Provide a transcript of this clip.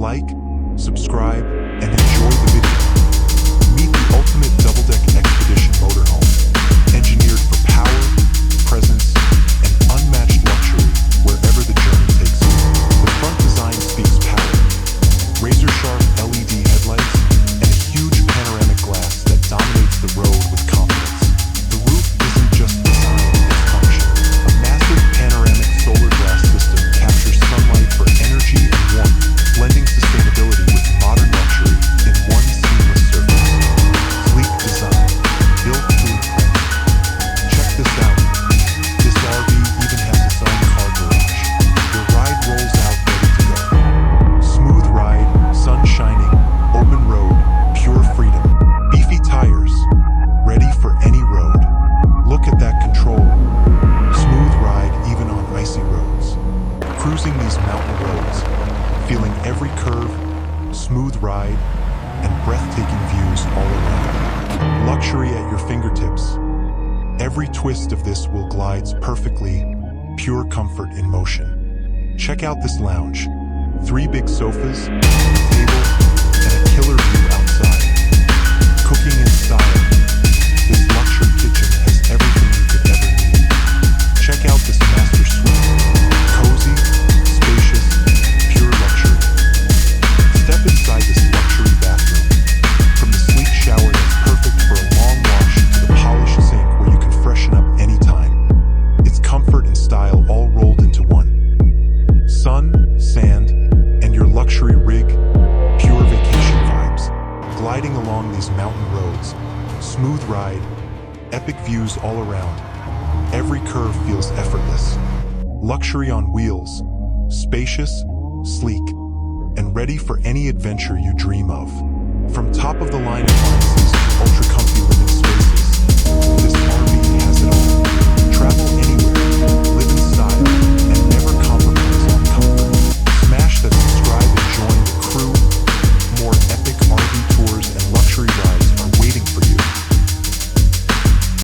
like, subscribe, and enjoy the video. Meet the ultimate double-deck expedition motorhome, engineered for power, presence, and unmatched luxury wherever the journey takes you. The front design speaks power. Razor-sharp LED headlights and a huge panoramic glass that dominates the road with confidence. The roof isn't just design, it's function. A massive panoramic solar glass system captures sunlight for energy and warmth, blending sustainability with modern luxury in one seamless surface. Sleek design, built to impress. Check this out. This RV even has its own car garage. Your ride rolls out ready to go. Smooth ride, sun shining, open road, pure freedom. Beefy tires, ready for any road. Look at that control. Smooth ride even on icy roads. Cruising these mountain roads, feeling every curve, smooth ride, and breathtaking views all around. Luxury at your fingertips. Every twist of this will glides perfectly, pure comfort in motion. Check out this lounge. 3 big sofas, a table, and a killer view outside. Cooking in style. This luxury kitchen has everything you could ever need. Check out this master suite. Cozy, spacious, pure luxury. Step inside this luxury bathroom. From the sleek shower that's perfect for a long wash to the polished sink where you can freshen up anytime. It's comfort and style all rolled into one. Sun, sand, and your luxury rig, pure vacation vibes. Gliding along these mountain roads, smooth ride, epic views all around. Every curve feels effortless. Luxury on wheels, spacious, sleek, and ready for any adventure you dream of. From top-of-the-line appliances to ultra-comfy living spaces,